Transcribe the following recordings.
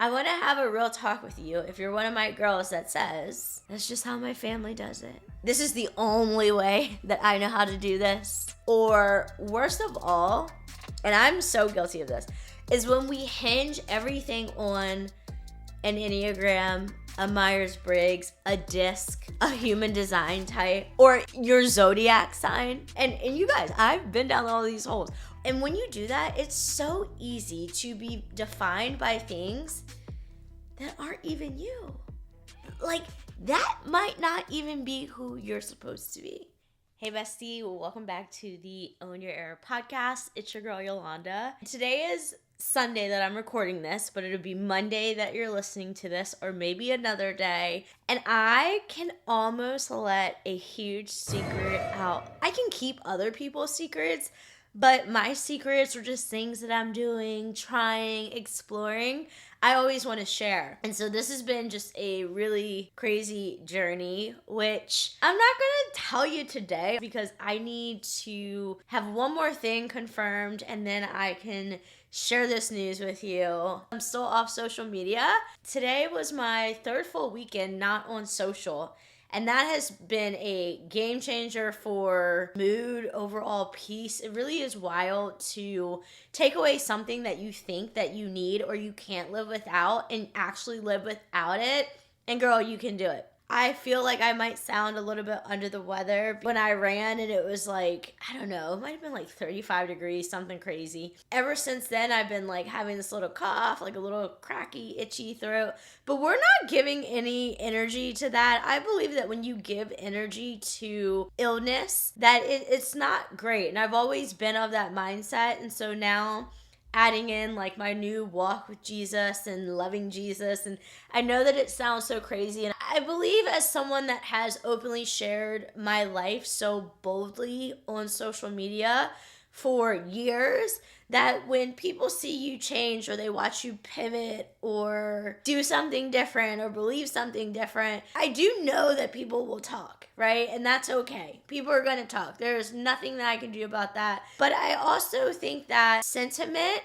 I want to have a real talk with you if you're one of my girls that says, that's just how my family does it. This is the only way that I know how to do this. Or worst of all, and I'm so guilty of this, is when we hinge everything on an Enneagram, a Myers-Briggs, a disc, a human design type, or your zodiac sign. And you guys, I've been down all these holes. And when you do that, it's so easy to be defined by things that aren't even you. Like, that might not even be who you're supposed to be. Hey bestie, welcome back to the Own Your Era podcast. It's your girl Yolanda. Today is Sunday that I'm recording this, but it'll be Monday that you're listening to this, or maybe another day. And I can almost let a huge secret out. I can keep other people's secrets, but my secrets are just things that I'm doing, trying, exploring. I always want to share. And so this has been just a really crazy journey, which I'm not going to tell you today because I need to have one more thing confirmed and then I can share this news with you. I'm still off social media. Today was my third full weekend not on social. And that has been a game changer for mood, overall peace. It really is wild to take away something that you think that you need or you can't live without and actually live without it. And girl, you can do it. I feel like I might sound a little bit under the weather. When I ran and it was like, I don't know, it might have been like 35 degrees, something crazy. Ever since then, I've been like having this little cough, like a little cracky, itchy throat. But we're not giving any energy to that. I believe that when you give energy to illness, that it's not great. And I've always been of that mindset. And so now adding in like my new walk with Jesus and loving Jesus. And I know that it sounds so crazy. And I believe as someone that has openly shared my life so boldly on social media for years, that when people see you change or they watch you pivot or do something different or believe something different, I do know that people will talk, right? And that's okay. People are going to talk. There's nothing that I can do about that. But I also think that sentiment,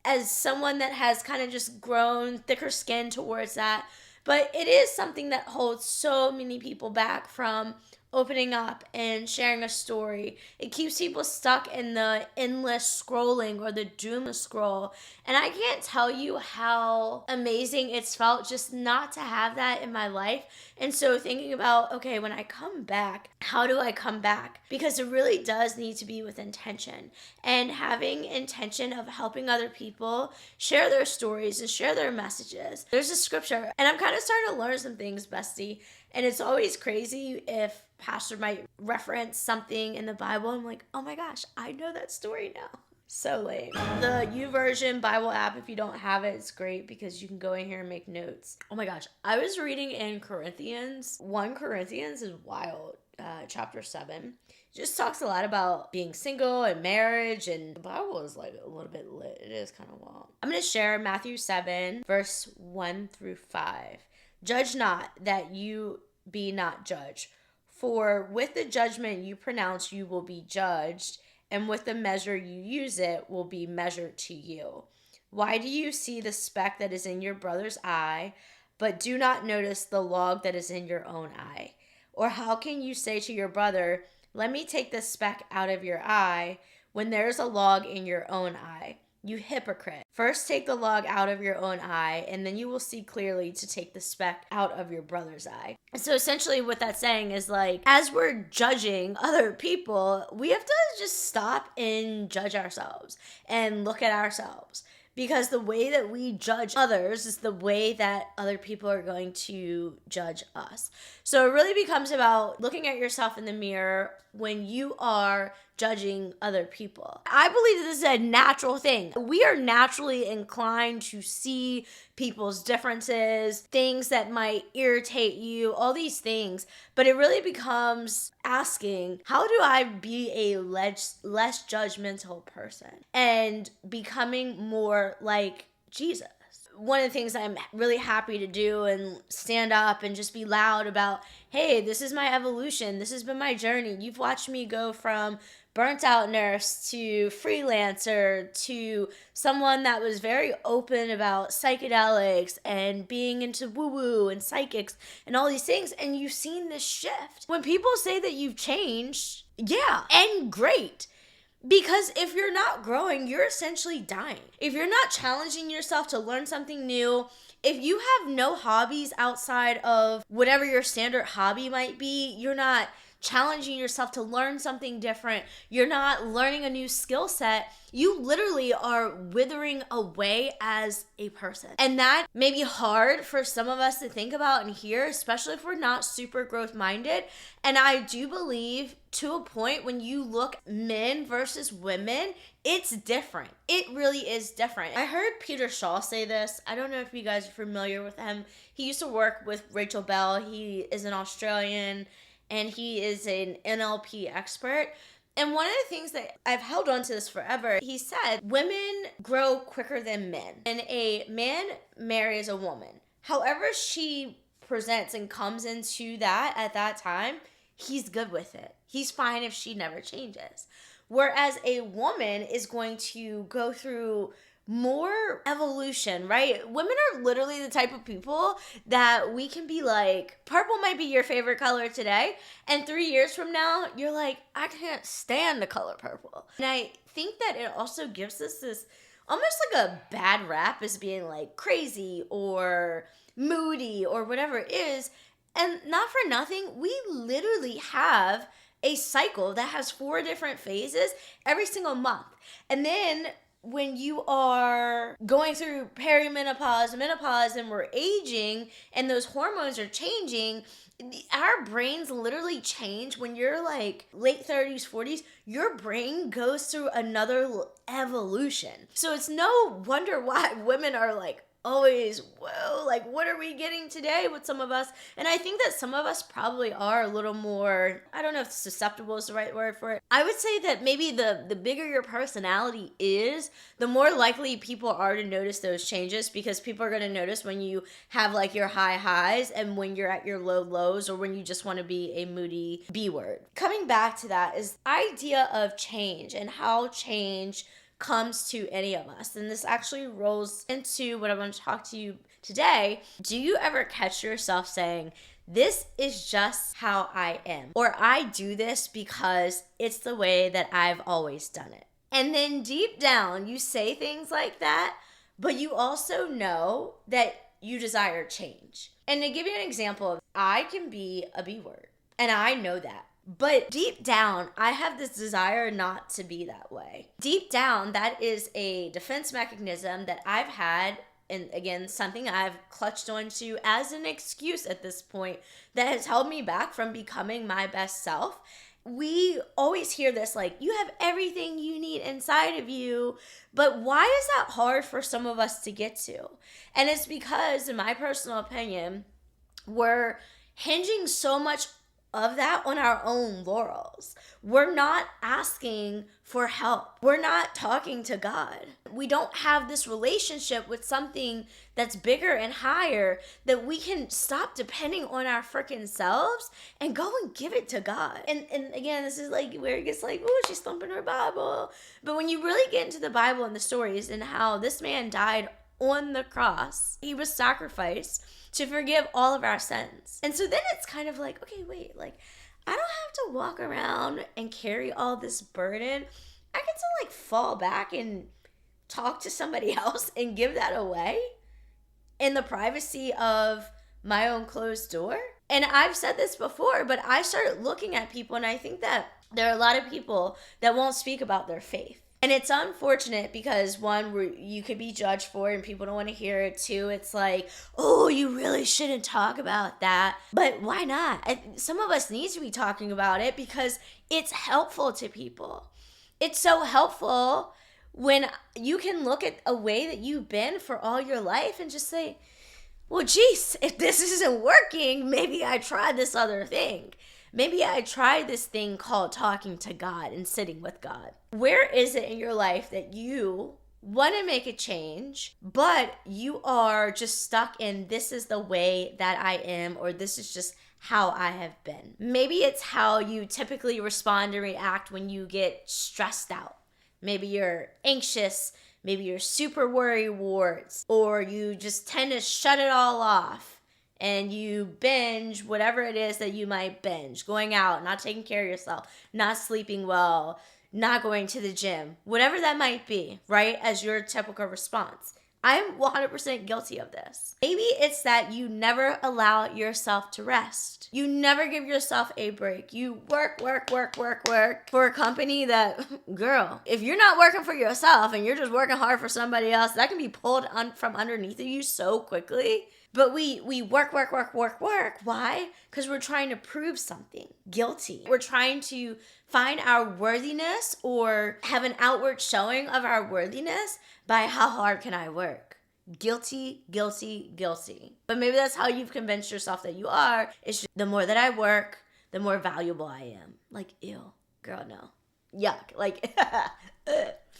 as someone that has kind of just grown thicker skin towards that, but it is something that holds so many people back from opening up and sharing a story. It keeps people stuck in the endless scrolling or the doom scroll. And I can't tell you how amazing it's felt just not to have that in my life. And so thinking about, okay, when I come back, how do I come back? Because it really does need to be with intention. And having intention of helping other people share their stories and share their messages. There's a scripture, and I'm kind of starting to learn some things, bestie. And it's always crazy if pastor might reference something in the Bible. I'm like, oh my gosh, I know that story now. So lame. The YouVersion Bible app, if you don't have it, it's great because you can go in here and make notes. Oh my gosh, I was reading in Corinthians. 1 Corinthians is wild. Chapter 7. It just talks a lot about being single and marriage, and the Bible is like a little bit lit. It is kind of wild. I'm going to share Matthew 7, verse 1 through 5. Judge not, that you be not judged. For with the judgment you pronounce, you will be judged, and with the measure you use, it will be measured to you. Why do you see the speck that is in your brother's eye, but do not notice the log that is in your own eye? Or how can you say to your brother, let me take the speck out of your eye, when there is a log in your own eye? You hypocrite. First take the log out of your own eye, and then you will see clearly to take the speck out of your brother's eye. And so essentially what that's saying is like, as we're judging other people, we have to just stop and judge ourselves and look at ourselves. Because the way that we judge others is the way that other people are going to judge us. So it really becomes about looking at yourself in the mirror when you are judging other people. I believe this is a natural thing. We are naturally inclined to see people's differences, things that might irritate you, all these things. But it really becomes asking, how do I be a less judgmental person? And becoming more like Jesus. One of the things I'm really happy to do and stand up and just be loud about, hey, this is my evolution. This has been my journey. You've watched me go from burnt out nurse to freelancer to someone that was very open about psychedelics and being into woo-woo and psychics and all these things. And you've seen this shift. When people say that you've changed, yeah, and great. Because if you're not growing, you're essentially dying. If you're not challenging yourself to learn something new, if you have no hobbies outside of whatever your standard hobby might be, you're not challenging yourself to learn something different, you're not learning a new skill set, you literally are withering away as a person. And that may be hard for some of us to think about and hear, especially if we're not super growth minded. And I do believe to a point when you look men versus women, it's different. It really is different. I heard Peter Shaw say this. I don't know if you guys are familiar with him. He used to work with Rachel Bell. He is an Australian and he is an NLP expert. And one of the things that I've held on to this forever, he said, women grow quicker than men. And a man marries a woman. However she presents and comes into that at that time, he's good with it. He's fine if she never changes. Whereas a woman is going to go through more evolution, right? Women are literally the type of people that we can be like, purple might be your favorite color today, and 3 years from now, you're like, I can't stand the color purple. And I think that it also gives us this almost like a bad rap as being like crazy or moody or whatever it is. And not for nothing, we literally have a cycle that has 4 different phases every single month. And then when you are going through perimenopause, menopause, and we're aging and those hormones are changing, our brains literally change. When you're like late 30s, 40s, your brain goes through another evolution. So it's no wonder why women are like always, whoa, like what are we getting today with some of us? And I think that some of us probably are a little more, I don't know if susceptible is the right word for it. I would say that maybe the bigger your personality is, the more likely people are to notice those changes, because people are going to notice when you have like your high highs and when you're at your low lows, or when you just want to be a moody B word. Coming back to that is the idea of change and how change comes to any of us. And this actually rolls into what I want to talk to you today. Do you ever catch yourself saying, this is just how I am, or I do this because it's the way that I've always done it? And then deep down, you say things like that, but you also know that you desire change. And to give you an example, I can be a B word, and I know that. But deep down, I have this desire not to be that way. Deep down, that is a defense mechanism that I've had, and again, something I've clutched onto as an excuse at this point that has held me back from becoming my best self. We always hear this like, you have everything you need inside of you, but why is that hard for some of us to get to? And it's because, in my personal opinion, we're hinging so much of that on our own laurels. We're not asking for help. We're not talking to God. We don't have this relationship with something that's bigger and higher that we can stop depending on our freaking selves and go and give it to God. And again, this is like where it gets like, oh, she's thumping her Bible. But when you really get into the Bible and the stories and how this man died on the cross, he was sacrificed to forgive all of our sins. And so then it's kind of like, okay, wait, like I don't have to walk around and carry all this burden. I get to like fall back and talk to somebody else and give that away in the privacy of my own closed door. And I've said this before, but I started looking at people, and I think that there are a lot of people that won't speak about their faith. And it's unfortunate because, one, you could be judged for it and people don't want to hear it. Two, it's like, oh, you really shouldn't talk about that. But why not? Some of us need to be talking about it because it's helpful to people. It's so helpful when you can look at a way that you've been for all your life and just say, well, geez, if this isn't working, maybe I tried this other thing. Maybe I tried this thing called talking to God and sitting with God. Where is it in your life that you want to make a change, but you are just stuck in this is the way that I am, or this is just how I have been. Maybe it's how you typically respond and react when you get stressed out. Maybe you're anxious, maybe you're super worry warts, or you just tend to shut it all off and you binge whatever it is that you might binge. Going out, not taking care of yourself, not sleeping well, not going to the gym, whatever that might be, right? As your typical response. I'm 100% guilty of this. Maybe it's that you never allow yourself to rest. You never give yourself a break. You work for a company that, girl, if you're not working for yourself and you're just working hard for somebody else, that can be pulled from underneath of you so quickly. But we work. Why? Because we're trying to prove something. Guilty. We're trying to find our worthiness or have an outward showing of our worthiness by how hard can I work. Guilty. But maybe that's how you've convinced yourself that you are. It's just, the more that I work, the more valuable I am. Like, ew, girl, no. Yuck. Like,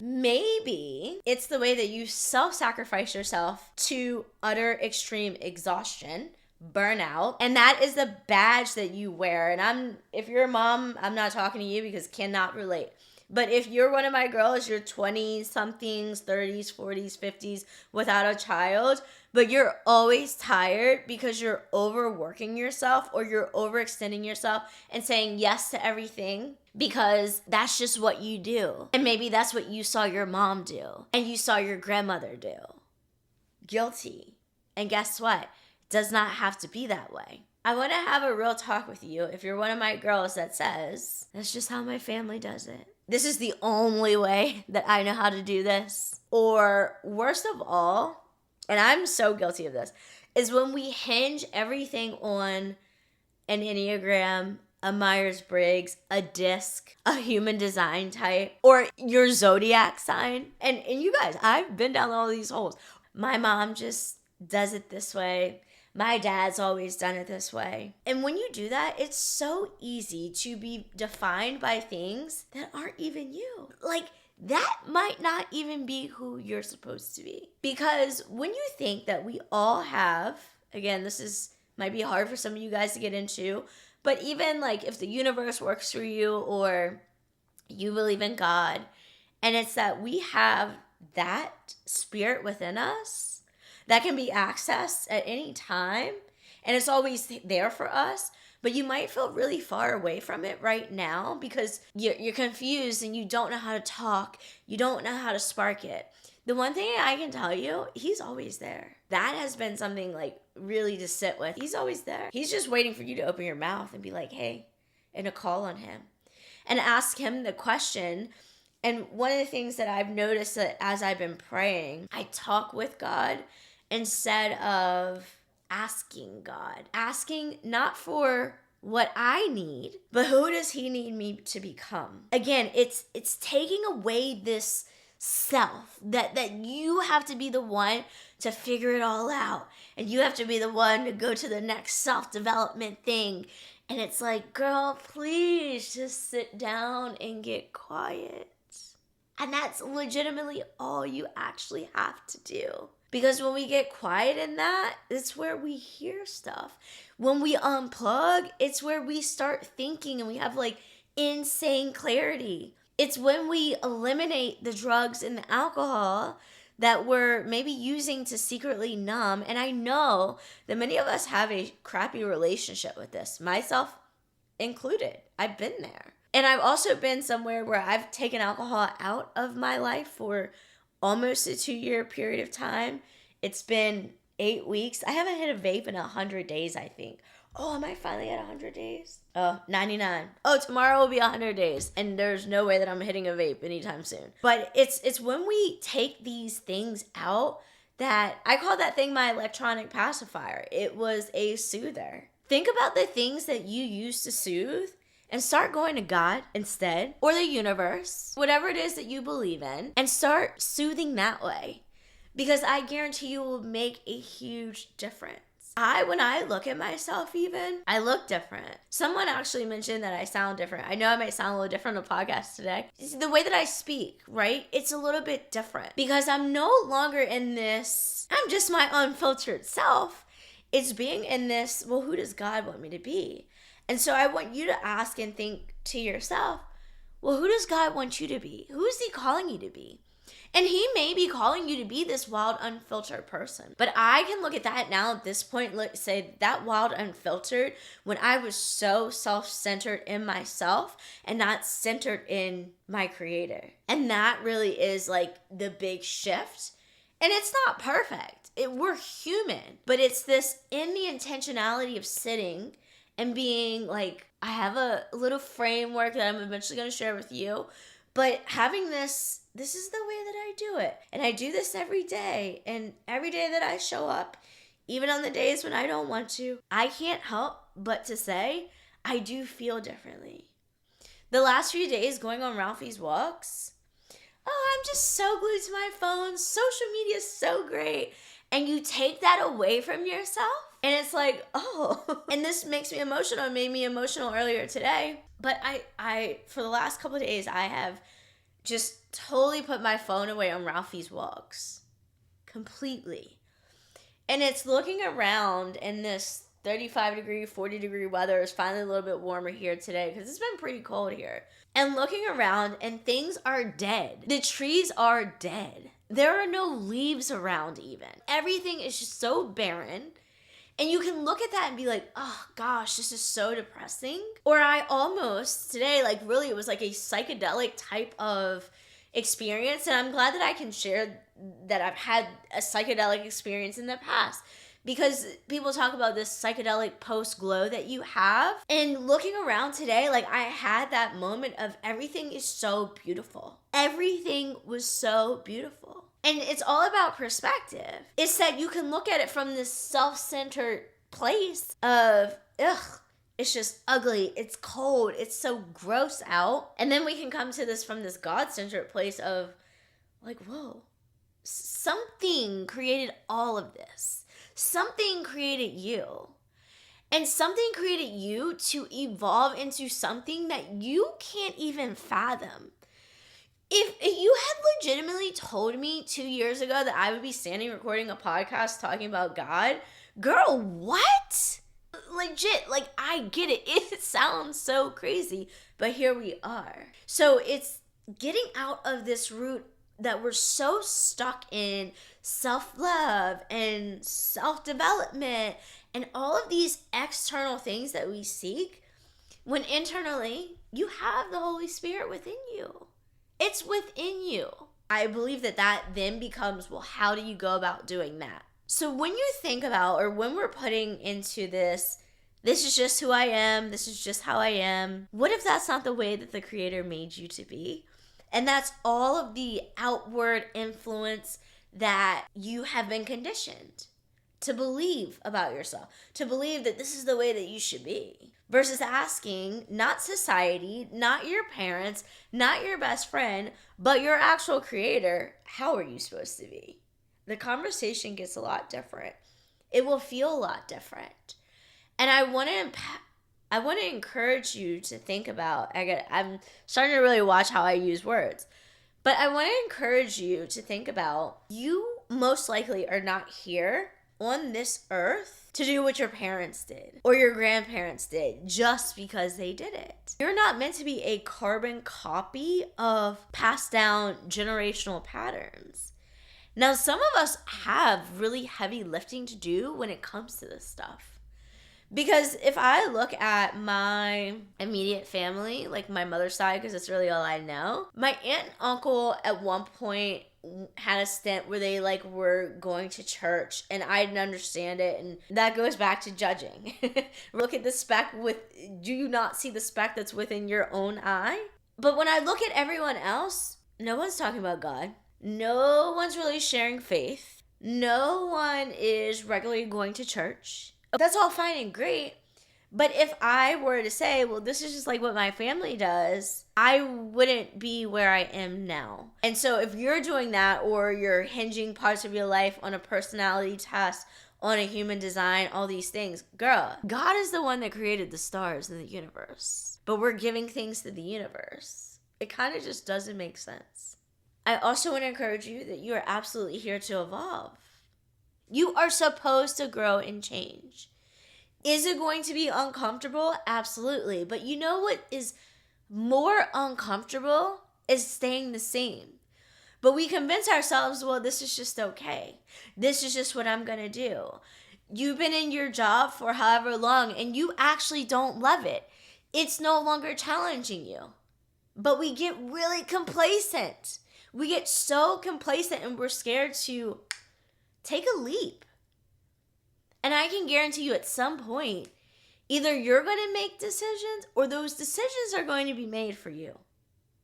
maybe it's the way that you self-sacrifice yourself to utter extreme exhaustion, burnout, and that is the badge that you wear. And if you're a mom, I'm not talking to you because cannot relate. But if you're one of my girls, you're 20-somethings, 30s, 40s, 50s without a child, but you're always tired because you're overworking yourself or you're overextending yourself and saying yes to everything because that's just what you do. And maybe that's what you saw your mom do and you saw your grandmother do. Guilty. And guess what? It does not have to be that way. I want to have a real talk with you if you're one of my girls that says, that's just how my family does it. This is the only way that I know how to do this. Or worst of all, and I'm so guilty of this, is when we hinge everything on an Enneagram, a Myers-Briggs, a disc, a human design type, or your zodiac sign. And you guys, I've been down all these holes. My mom just does it this way. My dad's always done it this way. And when you do that, it's so easy to be defined by things that aren't even you. Like, that might not even be who you're supposed to be. Because when you think that we all have, again, might be hard for some of you guys to get into, but even like if the universe works for you or you believe in God, and it's that we have that spirit within us that can be accessed at any time, and it's always there for us, but you might feel really far away from it right now because you're confused and you don't know how to talk, you don't know how to spark it. The one thing I can tell you, he's always there. That has been something like really to sit with. He's always there. He's just waiting for you to open your mouth and be like, hey, and to call on him and ask him the question. And one of the things that I've noticed that as I've been praying, I talk with God instead of asking God. Asking not for what I need, but who does he need me to become? Again, it's taking away this self that you have to be the one to figure it all out. And you have to be the one to go to the next self-development thing. And it's like, girl, please just sit down and get quiet. And that's legitimately all you actually have to do. Because when we get quiet in that, it's where we hear stuff. When we unplug, it's where we start thinking and we have like insane clarity. It's when we eliminate the drugs and the alcohol that we're maybe using to secretly numb. And I know that many of us have a crappy relationship with this, myself included. I've been there. And I've also been somewhere where I've taken alcohol out of my life for almost a 2-year period of time. It's been 8 weeks. I haven't hit a vape in 100 days, I think. Oh, am I finally at 100 days? Oh, 99. Oh, tomorrow will be 100 days. And there's no way that I'm hitting a vape anytime soon. But it's when we take these things out that I call that thing my electronic pacifier. It was a soother. Think about the things that you use to soothe and start going to God instead, or the universe, whatever it is that you believe in, and start soothing that way. Because I guarantee you will make a huge difference. When I look at myself even, I look different. Someone actually mentioned that I sound different. I know I might sound a little different on the podcast today. It's the way that I speak, right? It's a little bit different because I'm no longer in this, I'm just my unfiltered self. It's being in this, well, who does God want me to be? And so I want you to ask and think to yourself, well, who does God want you to be? Who is he calling you to be? And he may be calling you to be this wild, unfiltered person. But I can look at that now at this point, say that wild, unfiltered, when I was so self-centered in myself and not centered in my creator. And that really is like the big shift. And it's not perfect. We're human. But it's this in the intentionality of sitting and being like, I have a little framework that I'm eventually going to share with you. But having this is the way that I do it. And I do this every day. And every day that I show up, even on the days when I don't want to, I can't help but to say, I do feel differently. The last few days going on Ralphie's walks, I'm just so glued to my phone. Social media is so great. And you take that away from yourself. And it's like, and this makes me emotional. It made me emotional earlier today. But I for the last couple of days, I have just totally put my phone away on Ralphie's walks. Completely. And it's looking around in this 35 degree, 40 degree weather. Is finally a little bit warmer here today because it's been pretty cold here. And looking around and things are dead. The trees are dead. There are no leaves around even. Everything is just so barren. And you can look at that and be like, oh gosh, this is so depressing. Or I almost today, like really, it was like a psychedelic type of experience. And I'm glad that I can share that I've had a psychedelic experience in the past. Because people talk about this psychedelic post-glow that you have. And looking around today, like I had that moment of everything is so beautiful. Everything was so beautiful. And it's all about perspective. It's that you can look at it from this self-centered place of, it's just ugly, it's cold, it's so gross out. And then we can come to this from this God-centered place of like, whoa, something created all of this. Something created you. And something created you to evolve into something that you can't even fathom. If you had legitimately told me 2 years ago that I would be standing recording a podcast talking about God, girl, what? Legit, like I get it. It sounds so crazy, but here we are. So it's getting out of this root that we're so stuck in self-love and self-development and all of these external things that we seek, when internally you have the Holy Spirit within you. It's within you. I believe that then becomes, well, how do you go about doing that? So when you think about, or when we're putting into this is just who I am, this is just how I am, what if that's not the way that the Creator made you to be? And that's all of the outward influence that you have been conditioned to believe about yourself, to believe that this is the way that you should be. Versus asking, not society, not your parents, not your best friend, but your actual Creator, how are you supposed to be? The conversation gets a lot different. It will feel a lot different. And I want to encourage you to think about, I'm starting to really watch how I use words, but I want to encourage you to think about, you most likely are not here on this earth to do what your parents did or your grandparents did just because they did it. You're not meant to be a carbon copy of passed down generational patterns. Now, some of us have really heavy lifting to do when it comes to this stuff. Because if I look at my immediate family, like my mother's side, because that's really all I know, my aunt and uncle at one point had a stint where they were going to church and I didn't understand it, and that goes back to judging. Look at the speck do you not see the speck that's within your own eye? But when I look at everyone else, no one's talking about God. No one's really sharing faith. No one is regularly going to church. That's all fine and great. But if I were to say, well, this is just like what my family does, I wouldn't be where I am now. And so if you're doing that, or you're hinging parts of your life on a personality test, on a human design, all these things. Girl, God is the one that created the stars in the universe. But we're giving things to the universe. It kind of just doesn't make sense. I also want to encourage you that you are absolutely here to evolve. You are supposed to grow and change. Is it going to be uncomfortable? Absolutely. But you know what is more uncomfortable is staying the same. But we convince ourselves, well, this is just okay. This is just what I'm going to do. You've been in your job for however long and you actually don't love it. It's no longer challenging you. But we get really complacent. We get so complacent and we're scared to take a leap. And I can guarantee you at some point, either you're going to make decisions or those decisions are going to be made for you.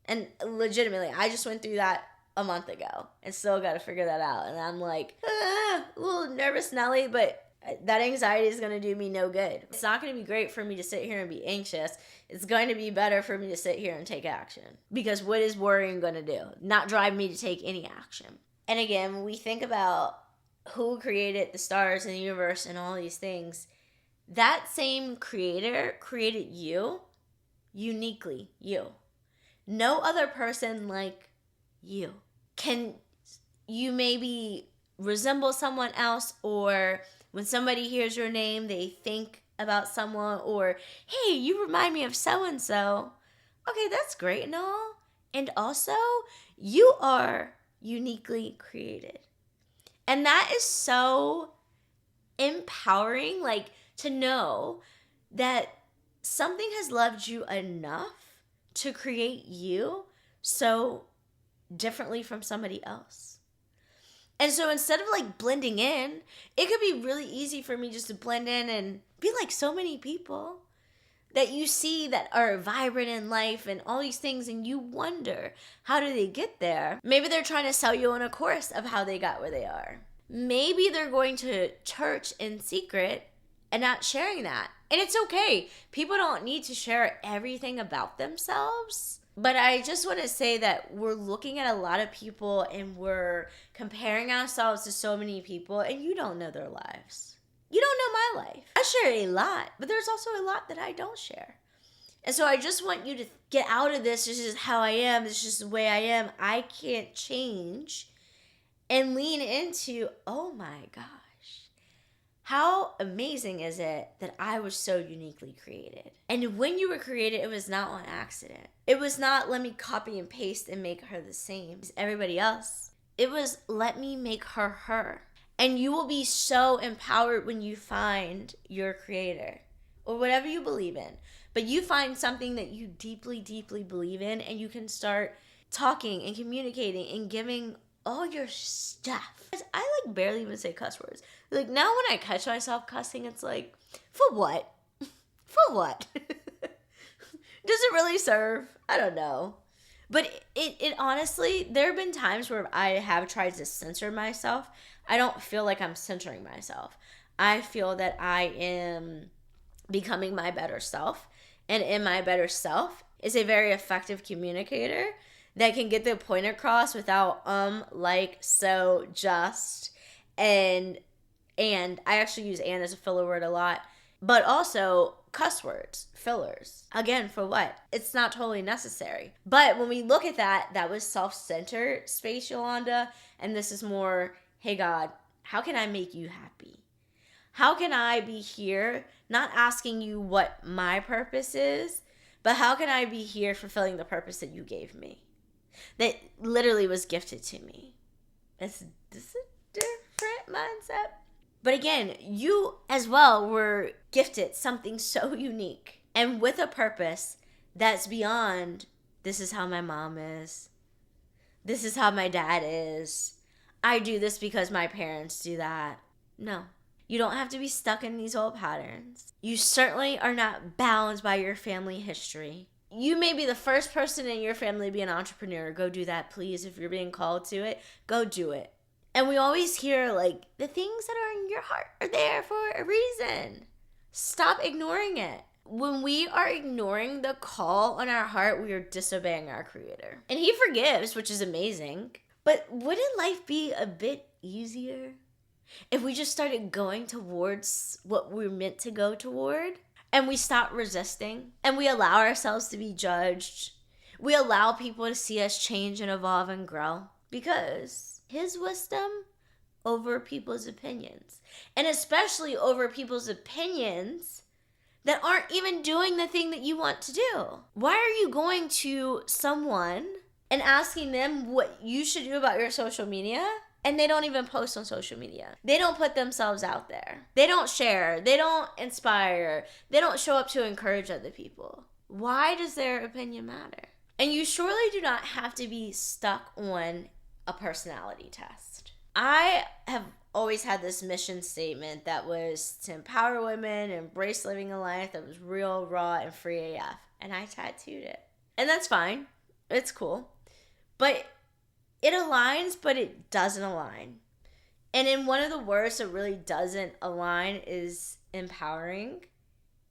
And legitimately, I just went through that a month ago and still got to figure that out. And I'm like, a little nervous Nelly, but that anxiety is going to do me no good. It's not going to be great for me to sit here and be anxious. It's going to be better for me to sit here and take action. Because what is worrying going to do? Not drive me to take any action. And again, when we think about who created the stars and the universe and all these things, that same creator created you uniquely, you. No other person like you. Can you maybe resemble someone else, or when somebody hears your name, they think about someone, or, hey, you remind me of so-and-so. Okay, that's great and all. And also, you are uniquely created. And that is so empowering, like, to know that something has loved you enough to create you so differently from somebody else. And so instead of like blending in, it could be really easy for me just to blend in and be like so many people that you see that are vibrant in life and all these things, and you wonder, how do they get there? Maybe they're trying to sell you on a course of how they got where they are. Maybe they're going to church in secret and not sharing that. And it's okay. People don't need to share everything about themselves. But I just want to say that we're looking at a lot of people and we're comparing ourselves to so many people, and you don't know their lives. You don't know my life. I share a lot, but there's also a lot that I don't share. And so I just want you to get out of this. This is how I am. This is just the way I am. I can't change. And lean into, oh my gosh, how amazing is it that I was so uniquely created? And when you were created, it was not on accident. It was not, let me copy and paste and make her the same as everybody else. It was, let me make her her. And you will be so empowered when you find your creator or whatever you believe in. But you find something that you deeply, deeply believe in, and you can start talking and communicating and giving all your stuff. I like barely even say cuss words. Like now when I catch myself cussing, it's like, for what? For what? Does it really serve? I don't know. But it honestly, there have been times where I have tried to censor myself. I don't feel like I'm censoring myself. I feel that I am becoming my better self. And in my better self is a very effective communicator that can get the point across without like, so, just, and I actually use and as a filler word a lot, but also cuss words, fillers. Again, for what? It's not totally necessary. But when we look at that, that was self-centered space, Yolanda, and this is more, hey God, how can I make you happy? How can I be here, not asking you what my purpose is, but how can I be here fulfilling the purpose that you gave me? That literally was gifted to me. This is a different mindset. But again, you as well were gifted something so unique and with a purpose that's beyond, this is how my mom is. This is how my dad is. I do this because my parents do that. No. You don't have to be stuck in these old patterns. You certainly are not bound by your family history. You may be the first person in your family to be an entrepreneur. Go do that, please. If you're being called to it, go do it. And we always hear, like, the things that are in your heart are there for a reason. Stop ignoring it. When we are ignoring the call on our heart, we are disobeying our Creator. And He forgives, which is amazing. But wouldn't life be a bit easier if we just started going towards what we're meant to go toward, and we stop resisting, and we allow ourselves to be judged, we allow people to see us change and evolve and grow, because his wisdom over people's opinions, and especially over people's opinions that aren't even doing the thing that you want to do. Why are you going to someone and asking them what you should do about your social media, and they don't even post on social media? They don't put themselves out there. They don't share. They don't inspire. They don't show up to encourage other people. Why does their opinion matter? And you surely do not have to be stuck on a personality test. I have always had this mission statement that was to empower women, embrace living a life that was real, raw, and free AF. And I tattooed it. And that's fine. It's cool. But it aligns, but it doesn't align. And in one of the words that really doesn't align is empowering.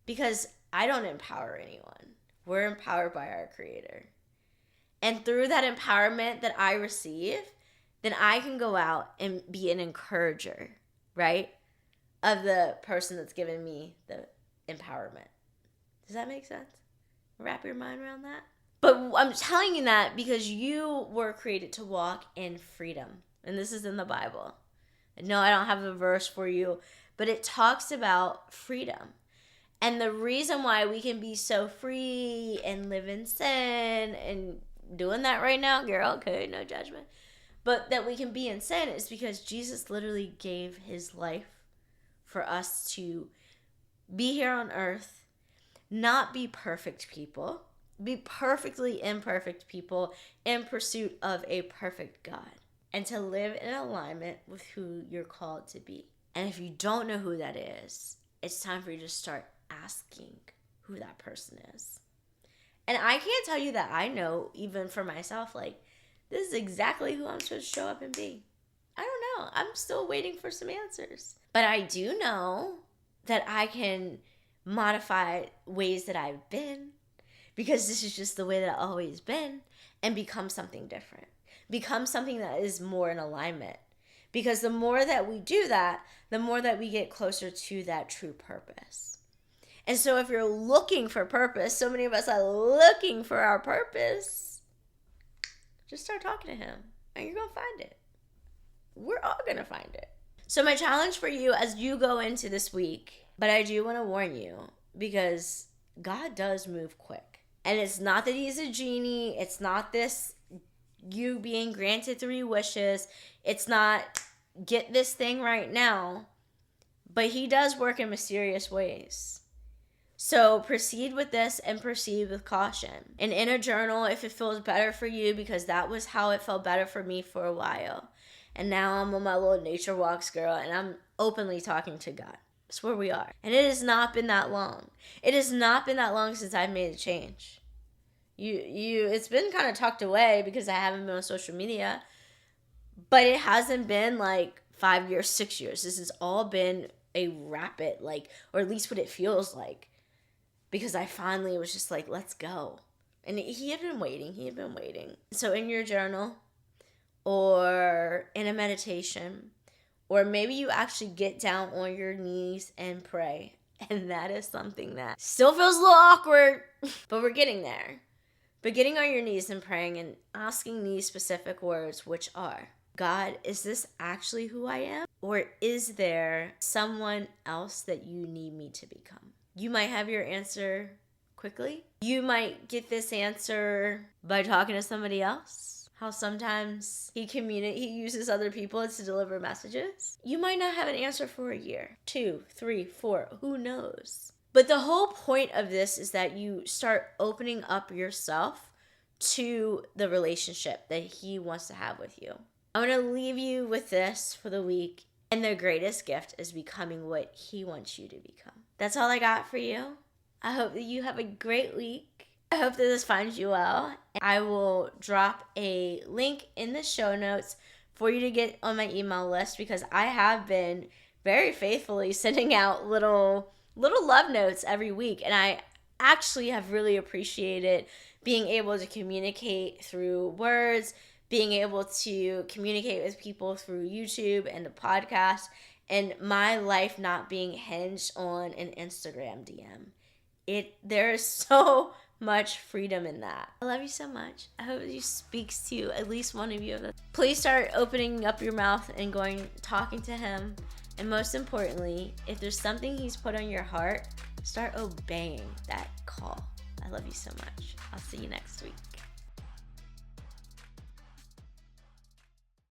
Because I don't empower anyone. We're empowered by our Creator. And through that empowerment that I receive, then I can go out and be an encourager, right? Of the person that's given me the empowerment. Does that make sense? Wrap your mind around that? But I'm telling you that because you were created to walk in freedom. And this is in the Bible. And no, I don't have the verse for you, but it talks about freedom. And the reason why we can be so free and live in sin, and doing that right now, girl, okay, no judgment. But that we can be in sin is because Jesus literally gave his life for us to be here on earth, not be perfect people, be perfectly imperfect people in pursuit of a perfect God, and to live in alignment with who you're called to be. And if you don't know who that is, it's time for you to start asking who that person is. And I can't tell you that I know, even for myself, like, this is exactly who I'm supposed to show up and be. I don't know. I'm still waiting for some answers. But I do know that I can modify ways that I've been, because this is just the way that I've always been, and become something different. Become something that is more in alignment. Because the more that we do that, the more that we get closer to that true purpose. And so if you're looking for purpose, so many of us are looking for our purpose, just start talking to him, and you're going to find it. We're all going to find it. So my challenge for you as you go into this week, but I do want to warn you, because God does move quick. And it's not that he's a genie. It's not this you being granted 3 wishes. It's not get this thing right now. But he does work in mysterious ways. So proceed with this and proceed with caution. And in a journal, if it feels better for you, because that was how it felt better for me for a while. And now I'm on my little nature walks, girl, and I'm openly talking to God. That's where we are. And it has not been that long. It has not been that long since I've made a change. It's been kind of tucked away because I haven't been on social media. But it hasn't been like 5 years, 6 years. This has all been a rapid, or at least what it feels like. Because I finally was just like, let's go. And he had been waiting. So in your journal, or in a meditation, or maybe you actually get down on your knees and pray. And that is something that still feels a little awkward, but we're getting there. But getting on your knees and praying and asking these specific words, which are, God, is this actually who I am? Or is there someone else that you need me to become? You might have your answer quickly. You might get this answer by talking to somebody else. How sometimes he uses other people to deliver messages. You might not have an answer for a year, 2, 3, 4, who knows? But the whole point of this is that you start opening up yourself to the relationship that he wants to have with you. I'm going to leave you with this for the week. And the greatest gift is becoming what he wants you to become. That's all I got for you. I hope that you have a great week. I hope that this finds you well. I will drop a link in the show notes for you to get on my email list, because I have been very faithfully sending out little love notes every week. And I actually have really appreciated being able to communicate through words, being able to communicate with people through YouTube and the podcast, and my life not being hinged on an Instagram DM. There is so much freedom in that. I love you so much. I hope it speaks to at least one of you of this. Please start opening up your mouth and talking to him. And most importantly, if there's something he's put on your heart, start obeying that call. I love you so much. I'll see you next week.